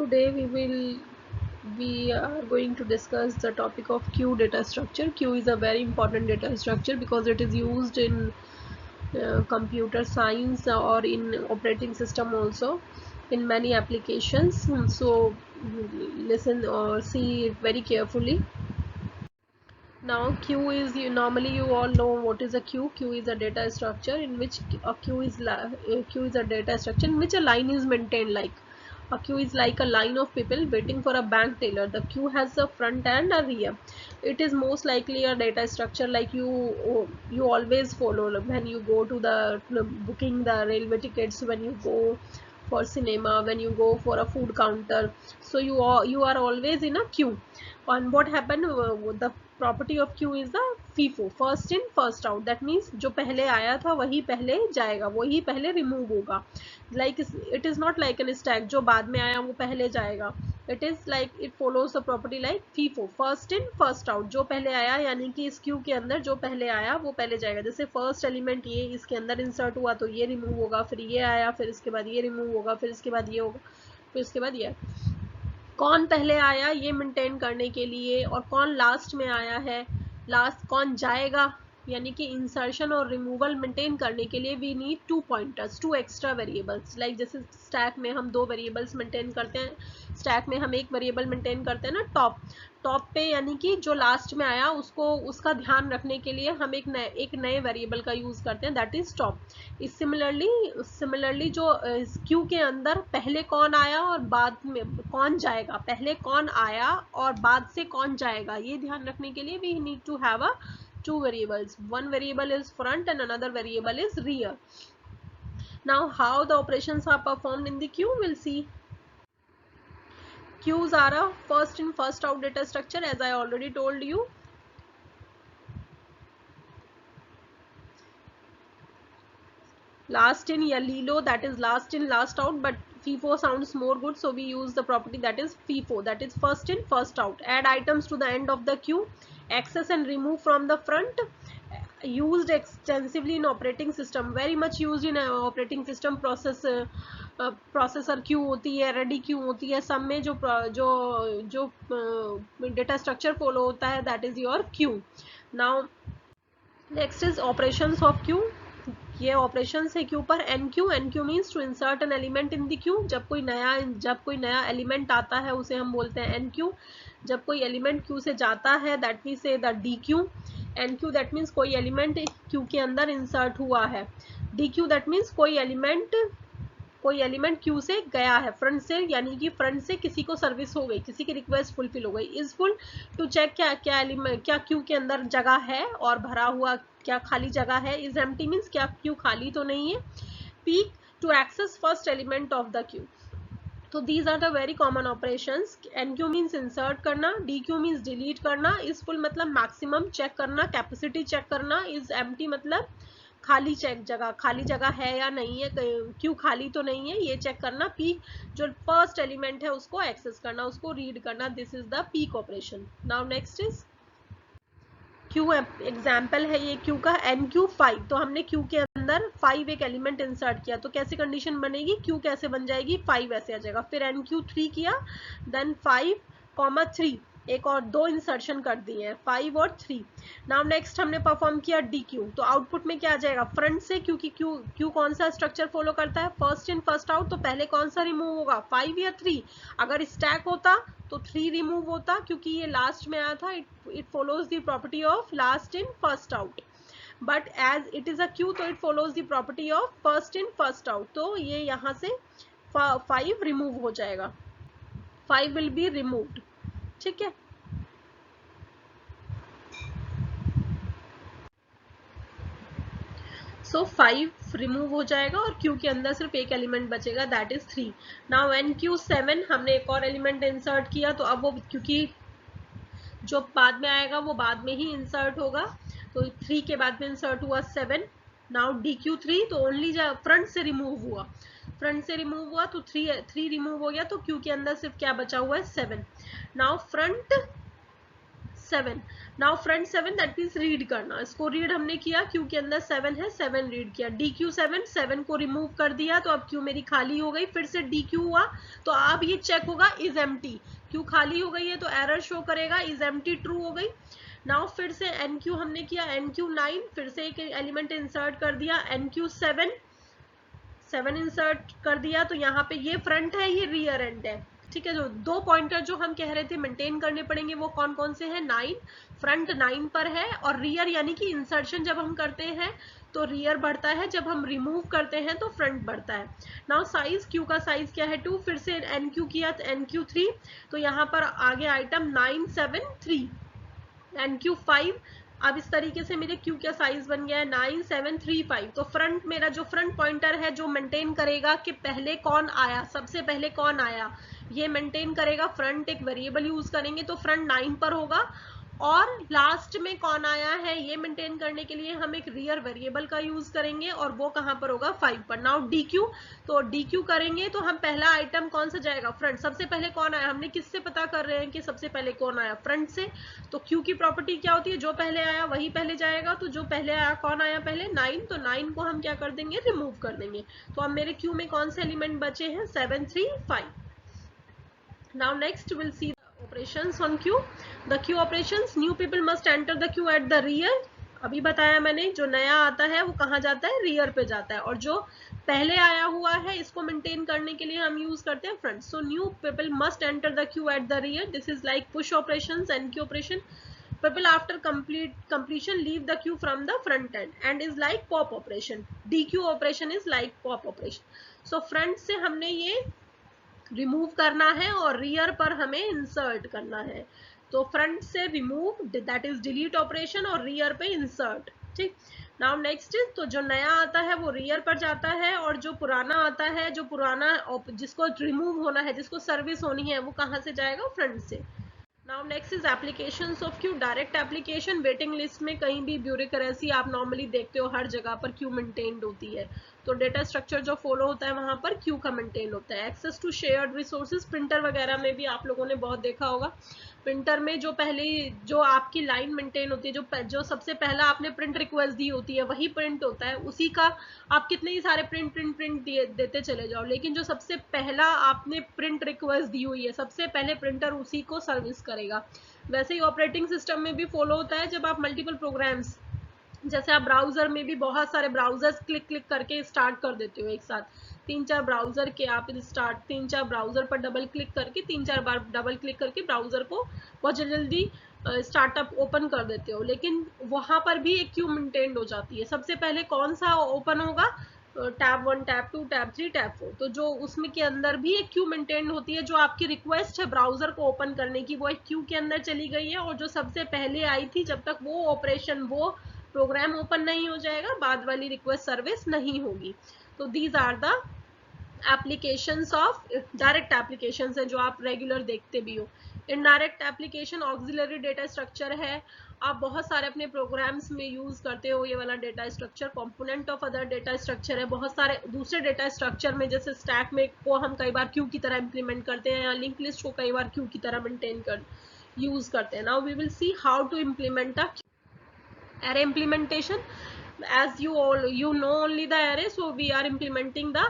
Today we are going to discuss the topic of queue data structure. Queue is a very important data structure because it is used in computer science or in operating system also in many applications. So listen or see it very carefully. Now queue is, normally you all know what is a queue. Queue is a data structure in which a queue is a data structure in which a line is maintained. Like a queue is like a line of people waiting for a bank teller. The queue has a front and a rear. It is most likely a data structure like you always follow when you go to the booking the railway tickets, when you go for cinema, when you go for a food counter. So you are always in a queue. And what happened, the property of queue is the FIFO, first in first out. That means जो पहले आया था वही पहले जाएगा, वही पहले remove होगा. Like it is not like an stack, जो बाद में आया वो पहले जाएगा. It is like it follows the property like FIFO, first in first out. जो पहले आया यानी कि इस क्यू के अंदर जो पहले आया वो पहले जाएगा. जैसे फर्स्ट एलिमेंट ये इसके अंदर इंसर्ट हुआ तो ये रिमूव होगा, फिर ये आया, फिर इसके बाद ये रिमूव होगा, फिर इसके बाद ये होगा, फिर इसके बाद ये. कौन पहले आया ये मेंटेन करने के लिए और कौन लास्ट में आया है, लास्ट कौन जाएगा, यानी कि इंसर्शन और रिमूवल मेंटेन करने के लिए we need two pointers, two extra variables. Like जैसे स्टैक में हम दो वेरिएबल्स मेंटेन करते हैं, स्टैक में हम एक वेरिएबल मेंटेन करते हैं ना टॉप पे, यानी कि जो लास्ट में आया उसको उसका ध्यान रखने के लिए हम एक नए वेरिएबल का यूज करते हैं, दैट इज टॉप. सिमिलरली जो क्यू के अंदर पहले कौन आया और बाद में कौन जाएगा, पहले कौन आया और बाद से कौन जाएगा, ये ध्यान रखने के लिए we need to have a two variables. One variable is front and another variable is rear. Now how the operations are performed in the queue, we'll see. Queues are a first in first out data structure, as I already told you. Last in या LILO, that is last in last out, but FIFO sounds more good, so we use the property that is FIFO, that is first in first out. Add items to the end of the queue, access and remove from the front. Used extensively in operating system, very much used in operating system. Processor Q होती है, ready queue होती है, सब में जो जो जो data structure follow होता है that is your queue. Now next is operations of queue. ये ऑपरेशंस है क्यू पर. Enqueue means to insert an element in the queue. जब कोई नया एलिमेंट आता है उसे हम बोलते हैं एनक्यू. जब कोई एलिमेंट क्यू से जाता है दैट मीन्स से the D Q. NQ that means कोई एलिमेंट क्यू के अंदर इंसर्ट हुआ है. डी क्यू दैट मीन्स कोई एलिमेंट क्यू से गया है फ्रंट से, यानी कि फ्रंट से किसी को सर्विस हो गई, किसी की रिक्वेस्ट फुलफिल हो गई. इज फुल टू चेक क्या क्यू के अंदर जगह है और भरा हुआ क्या खाली जगह है. इज एम्प्टी मीन्स क्या क्यू खाली तो नहीं है. Peek to access first element of the queue. तो these are the very common operations. Enqueue means insert करना, डीक्यू मीन्स डिलीट करना, इज फुल मतलब मैक्सिमम चेक करना, कैपेसिटी चेक करना, इज एम्प्टी मतलब खाली खाली जगह है या नहीं है, क्यों खाली तो नहीं है ये चेक करना. पीक जो फर्स्ट एलिमेंट है उसको एक्सेस करना, उसको रीड करना, this is the peak operation. Now next is Q. Example है ये क्यू का NQ5. तो हमने क्यू के अंदर 5 एक एलिमेंट इंसर्ट किया, तो कैसे कंडीशन बनेगी, क्यू कैसे बन जाएगी, 5 ऐसे आ जाएगा. फिर NQ3 किया, देन 5, 3 एक और दो इंसर्शन कर दिए हैं 5 और 3. नाउ नेक्स्ट हमने परफॉर्म किया DQ. तो आउटपुट में क्या आ जाएगा, फ्रंट से, क्योंकि क्यू कौन सा स्ट्रक्चर फॉलो करता है, फर्स्ट इन फर्स्ट आउट. तो पहले कौन सा रिमूव होगा, 5 या 3. अगर स्टैक होता तो 3 रिमूव होता, क्योंकि ये लास्ट में आया था. It follows the property of last in first out, but as it is a queue तो it follows the property of first in first out. तो ये यहाँ से 5 रिमूव हो जाएगा, 5 विल बी रिमूव्ड. ठीक है. सो 5 रिमूव हो जाएगा और क्यू के अंदर सिर्फ एक एलिमेंट बचेगा, दैट इज 3. नाउ NQ7 हमने एक और एलिमेंट इंसर्ट किया, तो अब वो क्योंकि जो बाद में आएगा वो बाद में ही इंसर्ट होगा, तो 3 के बाद में इंसर्ट हुआ 7. नाउ DQ3 तो ओनली फ्रंट से रिमूव हुआ, तो 3 रिमूव हो गया, तो क्यू के अंदर सिर्फ क्या बचा हुआ है, 7. Now front 7. Now front 7 that means read करना, इसको रीड हमने किया, क्यू के अंदर 7 है, 7 रीड किया, डी क्यू 7, 7 को रिमूव कर दिया तो अब क्यू मेरी खाली हो गई, फिर से डी क्यू हुआ तो अब ये चेक होगा इज एम्प्टी, क्यू खाली हो गई है तो एरर शो करेगा इज एम्प्टी, ट्रू हो गई। नाउ फिर से एन क्यू हमने किया, एन क्यू 9, फिर से एक एलिमेंट इंसर्ट कर दिया, एन क्यू 7 इंसर्ट कर दिया, तो यहाँ पे ये फ्रंट है, ये रियर एंड है, ठीक है। जो दो पॉइंटर जो हम कह रहे थे मेंटेन करने पड़ेंगे वो कौन कौन से हैं, 9, फ्रंट 9 पर है, और रियर यानी कि इंसर्शन जब हम करते हैं तो रियर बढ़ता है, जब हम रिमूव करते हैं तो फ्रंट बढ़ता है। नाउ साइज, क्यू का साइज क्या है 2, फिर से एन क्यू किया तो एन क्यू 3, तो यहाँ पर आगे आइटम 9 7 3, एन क्यू 5, अब इस तरीके से मेरे क्यू का साइज बन गया है 9 7 3 5। तो फ्रंट मेरा जो फ्रंट पॉइंटर है जो मेंटेन करेगा कि पहले कौन आया, सबसे पहले कौन आया, ये मेंटेन करेगा। फ्रंट एक वेरिएबल यूज करेंगे तो फ्रंट 9 पर होगा, और लास्ट में कौन आया है ये मेंटेन करने के लिए हम एक रियर वेरिएबल का यूज करेंगे, और वो कहां पर होगा 5 पर। नाउ डी क्यू, तो डी क्यू करेंगे तो हम पहला आइटम कौन सा जाएगा, फ्रंट, सबसे पहले कौन आया, हमने किससे पता कर रहे हैं कि सबसे पहले कौन आया, फ्रंट से। तो क्यू की प्रॉपर्टी क्या होती है, जो पहले आया वही पहले जाएगा, तो जो पहले आया कौन आया पहले 9, तो 9 को हम क्या कर देंगे, रिमूव कर देंगे। तो अब मेरे क्यू में कौन से एलिमेंट बचे हैं, 7 3 5। Now next we'll see the operations on queue. The queue operations, new people must enter the queue at the rear. अभी बताया मैंने, जो नया आता है वो कहाँ जाता है, रियर पे जाता है, और जो पहले आया हुआ है इसको मेंटेन करने के लिए हम यूज करते हैं front. So new people must enter the Q at the rear, this is like push operations and Q operation. People after completion leave the queue from the front end and is like pop operation. DQ operation is like pop operation. So front से हमने ये remove करना है और rear पर हमें insert करना है, तो फ्रंट से remove that is delete operation, और रियर पे इंसर्ट, ठीक। नाउ नेक्स्ट, तो जो नया आता है वो रियर पर जाता है, और जो पुराना आता है, जो पुराना जिसको रिमूव होना है, जिसको सर्विस होनी है, वो कहाँ से जाएगा, फ्रंट से। Now next is applications of Q, direct application. Waiting list में कहीं भी ब्यूरोक्रेसी आप नॉर्मली देखते हो, हर जगह पर क्यू मेंटेन्ड होती है, तो डेटा स्ट्रक्चर जो फॉलो होता है वहां पर क्यू का मेंटेन होता है। Access to shared resources, printer वगैरह में भी आप लोगों ने बहुत देखा होगा, प्रिंटर में जो पहले जो आपकी लाइन मेंटेन होती है, जो सबसे पहला आपने प्रिंट रिक्वेस्ट दी होती है वही प्रिंट होता है, उसी का आप कितने ही सारे प्रिंट देते चले जाओ, लेकिन जो सबसे पहला आपने प्रिंट रिक्वेस्ट दी हुई है सबसे पहले प्रिंटर उसी को सर्विस करेगा। वैसे ही ऑपरेटिंग सिस्टम में भी फॉलो होता है, जब आप मल्टीपल प्रोग्राम्स, जैसे आप ब्राउजर में भी बहुत सारे ब्राउजर्स क्लिक करके स्टार्ट कर देते हो एक साथ, 3-4 ब्राउजर के आप स्टार्ट, 3-4 ब्राउजर पर डबल क्लिक करके 3-4 बार डबल क्लिक करके ब्राउजर को बहुत जल्दी स्टार्टअप ओपन कर देते हो, लेकिन वहां पर भी एक क्यू मेंटेन्ड हो जाती है। सबसे पहले कौन सा ओपन होगा, टैब 1 टैब 2 टैब 3 टैब 4, तो जो उसमें के अंदर भी एक क्यू मेंटेन्ड होती है, जो आपकी रिक्वेस्ट है ब्राउजर को ओपन करने की वो एक क्यू के अंदर चली गई है, और जो सबसे पहले आई थी जब तक वो ऑपरेशन, वो प्रोग्राम ओपन नहीं हो जाएगा, बाद वाली रिक्वेस्ट सर्विस नहीं होगी। तो these are the applications of direct applications है जो आप रेगुलर देखते भी हो। Indirect application auxiliary data structure है, आप बहुत सारे अपने प्रोग्राम्स में यूज करते हो ये वाला data structure, component of other data structure है। बहुत सारे दूसरे डेटा स्ट्रक्चर में, जैसे स्टैक में को हम कई बार क्यू की तरह इंप्लीमेंट करते हैं, या लिंक लिस्ट को कई बार क्यू की तरह मेंटेन कर यूज करते हैं। Now we will see how to implement a array implementation. As you know only the array, so we are implementing the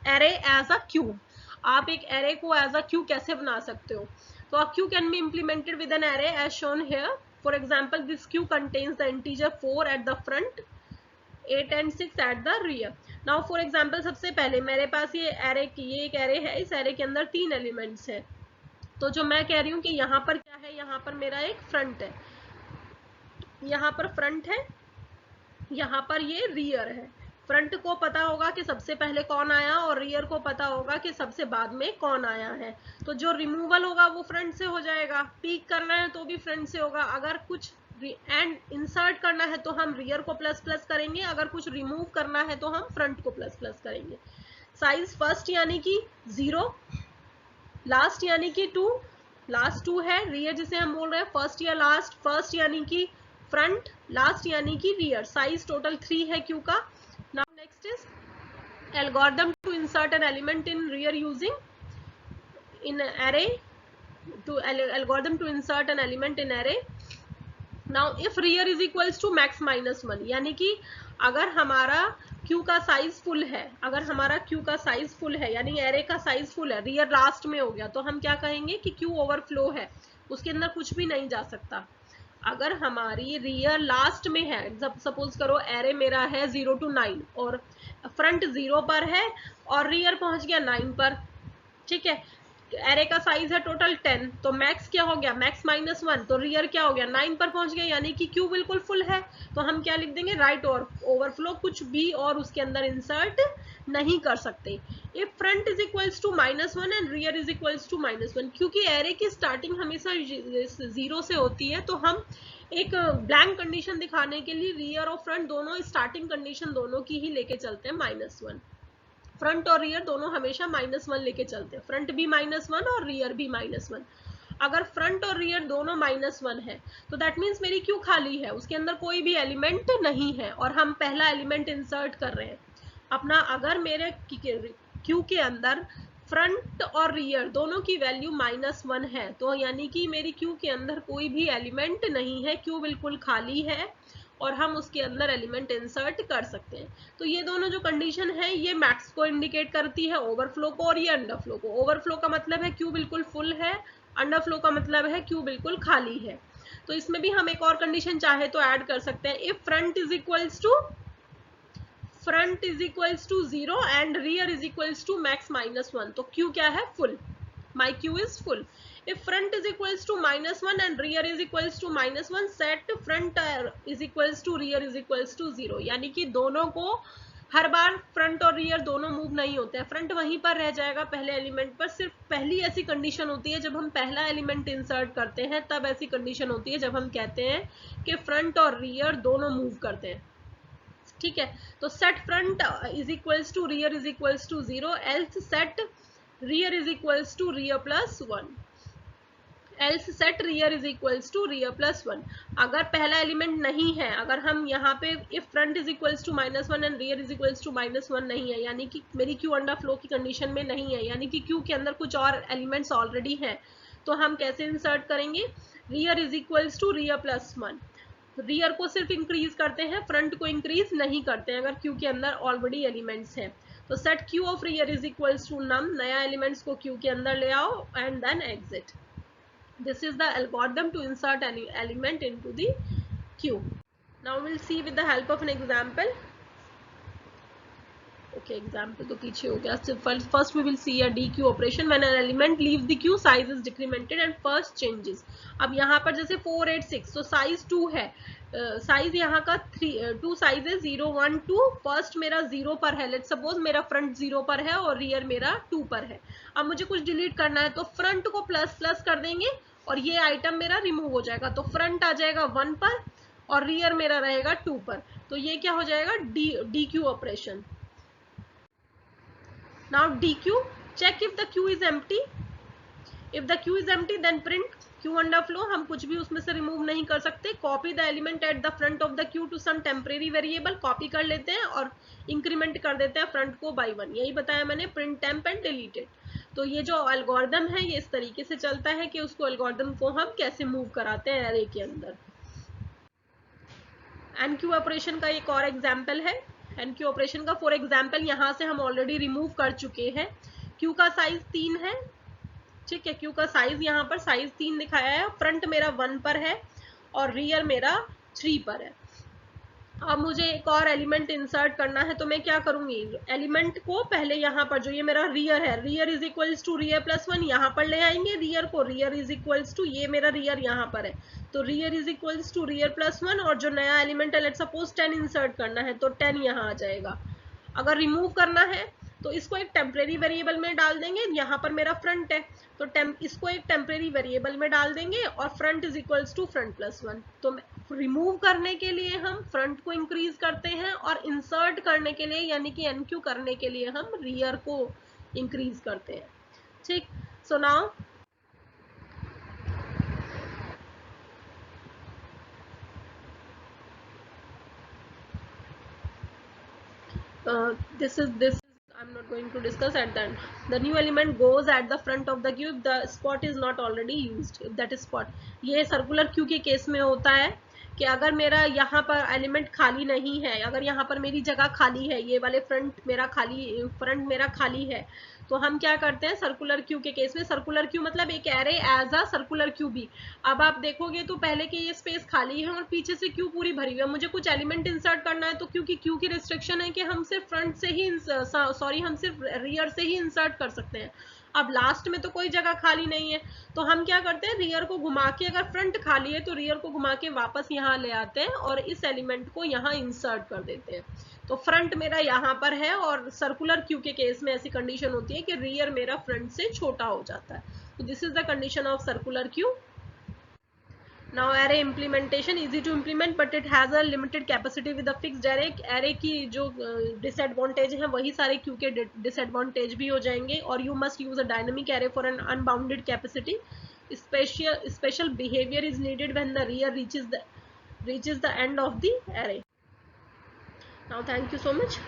array as a queue. आप एक array को as a queue कैसे बना सकते हो, तो a queue can be implemented with an array as shown here. For example, this queue contains the integer 4 at the front, 8 and 6 at the rear. Now for example, सबसे पहले मेरे पास ये एक array है, इस array के अंदर 3 एलिमेंट्स है, तो जो मैं कह रही हूँ कि यहाँ पर क्या है, यहाँ पर मेरा एक फ्रंट है, यहाँ पर फ्रंट है, यहाँ पर ये रियर है। फ्रंट को पता होगा कि सबसे पहले कौन आया, और रियर को पता होगा कि सबसे बाद में कौन आया है, तो जो रिमूवल होगा वो फ्रंट से हो जाएगा, पीक करना है तो भी फ्रंट से होगा, अगर कुछ एंड इंसर्ट करना है तो हम रियर को प्लस प्लस करेंगे, अगर कुछ रिमूव करना है तो हम फ्रंट को प्लस प्लस करेंगे। साइज फर्स्ट यानी कि 0, लास्ट यानी कि 2, लास्ट 2 है, रियर जिसे हम बोल रहे हैं फर्स्ट या लास्ट, फर्स्ट यानी कि फ्रंट, लास्ट यानी कि रियर। साइज टोटल 3 है क्यू का। Now next is algorithm to insert an element in rear using in array to algorithm to insert an element in array. Now if rear is equals to max minus one, यानी कि अगर हमारा Q का size full है, अगर हमारा Q का size full है यानी एरे का साइज फुल है, रियर लास्ट में हो गया, तो हम क्या कहेंगे कि क्यू ओवरफ्लो है, उसके अंदर कुछ भी नहीं जा सकता। अगर हमारी रियर लास्ट में है, जब सपोज करो एरे मेरा है 0 to 9 और फ्रंट 0 पर है और रियर पहुंच गया 9 पर, ठीक है, एरे का साइज है टोटल 10, तो मैक्स क्या हो गया, मैक्स माइनस वन, तो रियर क्या हो गया 9 पर पहुंच गया, यानी कि क्यू बिल्कुल फुल है। तो हम क्या लिख देंगे, राइट और ओवरफ्लो, कुछ भी और उसके अंदर इंसर्ट नहीं कर सकते। If front is equals to minus one and rear is equals to minus one, क्योंकि एरे की स्टार्टिंग हमेशा 0 से होती है, तो हम एक ब्लैंक कंडीशन दिखाने के लिए रियर और फ्रंट दोनों स्टार्टिंग कंडीशन दोनों की ही लेके चलते हैं -1। फ्रंट और रियर दोनों हमेशा -1 लेके चलते हैं, फ्रंट भी -1 और रियर भी -1। अगर फ्रंट और रियर दोनों -1 है तो दैट मीन्स मेरी क्यू खाली है, उसके अंदर कोई भी एलिमेंट नहीं है और हम पहला एलिमेंट इंसर्ट कर रहे हैं अपना। अगर मेरे क्यू के अंदर फ्रंट और रियर दोनों की वैल्यू -1 है, तो यानी कि मेरी क्यू के अंदर कोई भी एलिमेंट नहीं है, क्यू बिल्कुल खाली है और हम उसके अंदर एलिमेंट इंसर्ट कर सकते हैं। तो ये दोनों जो कंडीशन है ये मैक्स को इंडिकेट करती है, ओवरफ्लो को और ये अंडरफ्लो को। ओवरफ्लो का मतलब है क्यू बिल्कुल फुल है, अंडरफ्लो का मतलब है क्यू बिल्कुल खाली है। तो इसमें भी हम एक और कंडीशन चाहे तो ऐड कर सकते हैं, if front is equals to 0 and rear is equals to max -1, तो क्यू क्या है, full, my q is full. If front is equals to -1 and rear is equals to -1, set front is equals to rear is equals to 0, यानी कि दोनों को हर बार front और rear दोनों move नहीं होते हैं, फ्रंट वहीं पर रह जाएगा पहले एलिमेंट पर। सिर्फ पहली ऐसी कंडीशन होती है जब हम पहला एलिमेंट इंसर्ट करते हैं, तब ऐसी कंडीशन होती है जब हम कहते हैं कि फ्रंट और रियर दोनों मूव करते हैं, ठीक है। तो set front is equals to rear is equals to 0, else set rear is equals to rear plus 1, else set rear is equals to rear plus 1। अगर पहला एलिमेंट नहीं है, अगर हम यहाँ पे if front is equals to -1 and rear is equals to -1 नहीं है, यानी कि मेरी क्यू अंडर फ्लो की कंडीशन में नहीं है, यानी कि क्यू के अंदर कुछ और एलिमेंट्स ऑलरेडी हैं, तो हम कैसे इंसर्ट करेंगे, rear is equals to rear plus 1। Rear को सिर्फ इंक्रीज करते हैं, फ्रंट को इंक्रीज नहीं करते हैं अगर क्यू के अंदर ऑलरेडी एलिमेंट्स हैं। तो set queue of rear is equals to num, नया एलिमेंट्स को क्यू के अंदर ले आओ and then exit. This is the algorithm to insert any element into the queue. Now will see with the help of an example. Okay, example तो पीछे हो गया। First we will see a dequeue operation when an element leaves the queue, size is decremented and first changes. अब यहाँ पर जैसे 4 8 6, तो size 2 है, साइज यहाँ का 2 साइज है, 0 1 2, फर्स्ट मेरा 0 पर है, लेट्स सपोज मेरा फ्रंट 0 पर है और रियर मेरा 2 पर है। अब मुझे कुछ डिलीट करना है, तो फ्रंट को प्लस प्लस कर देंगे और ये आइटम मेरा रिमूव हो जाएगा, तो फ्रंट आ जाएगा 1 पर और रियर मेरा रहेगा 2 पर। तो ये क्या हो जाएगा, D Q operation. Now dq, check if the queue is empty. If the queue is empty then print q underflow, हम कुछ भी उसमें से रिमूव नहीं कर सकते। Copy the element at the front of the queue to some temporary variable, copy कर लेते हैं और इंक्रीमेंट कर देते हैं फ्रंट को बाई 1, यही बताया मैंने, प्रिंट टेम्प एंड डिलीटेड। तो ये जो एल्गोरिथम है ये इस तरीके से चलता है कि उसको एल्गोरिथम को हम कैसे मूव कराते हैं एरे के अंदर। एन क्यू ऑपरेशन का एक और एग्जाम्पल है, एन क्यू ऑपरेशन का फॉर एग्जाम्पल यहाँ से हम ऑलरेडी रिमूव कर चुके हैं। क्यू का साइज 3 है, ठीक है, क्यू का साइज यहाँ पर साइज 3 दिखाया है, फ्रंट मेरा 1 पर है और रियर मेरा 3 पर है। अब मुझे एक और एलिमेंट इंसर्ट करना है, तो मैं क्या करूंगी, एलिमेंट को पहले यहाँ पर जो ये मेरा रियर है, rear is equals to rear plus 1 यहाँ पर ले आएंगे रियर को, रियर इज इक्वल्स टू, ये मेरा रियर यहाँ पर है, तो rear is equals to rear plus 1, और जो नया एलिमेंट है लेट्स सपोज 10 इंसर्ट करना है, तो 10 यहाँ आ जाएगा। अगर रिमूव करना है तो इसको एक टेम्परेरी वेरिएबल में डाल देंगे, यहाँ पर मेरा फ्रंट है तो इसको एक टेम्परेरी वेरिएबल में डाल देंगे और front is equals to front plus 1। तो रिमूव करने के लिए हम फ्रंट को इंक्रीज करते हैं और इंसर्ट करने के लिए यानी कि एनक्यू करने के लिए हम रियर को इंक्रीज करते हैं, ठीक। So now this I'm not going to discuss at that. The new element goes at the front of the queue if the spot is not already used. If that is spot, ये circular queue के case में होता है कि अगर मेरा यहाँ पर एलिमेंट खाली नहीं है, अगर यहाँ पर मेरी जगह खाली है, ये वाले फ्रंट मेरा खाली है, तो हम क्या करते हैं सर्कुलर क्यू के केस में. सर्कुलर क्यू मतलब एक array as a circular queue भी. अब आप देखोगे तो पहले के ये स्पेस खाली है और पीछे से क्यू पूरी भरी हुई है. मुझे कुछ एलिमेंट इंसर्ट करना है तो क्योंकि क्यू की रिस्ट्रिक्शन है कि हम सिर्फ फ्रंट से ही हम सिर्फ रियर से ही इंसर्ट कर सकते हैं. अब लास्ट में तो कोई जगह खाली नहीं है, तो हम क्या करते हैं रियर को घुमा के, अगर फ्रंट खाली है तो रियर को घुमा के वापस यहाँ ले आते हैं और इस एलिमेंट को यहाँ इंसर्ट कर देते हैं. तो फ्रंट मेरा यहाँ पर है और सर्कुलर क्यू के केस में ऐसी कंडीशन होती है कि रियर मेरा फ्रंट से छोटा हो जाता है. तो this is the condition of circular queue. Now array implementation easy to implement but it has a limited capacity with a fixed array. array की जो disadvantage है वही सारे क्यू के disadvantage भी हो जाएंगे. और you must use a dynamic array for an unbounded capacity. Special behavior is needed when the rear reaches the end of the array. Now thank you so much.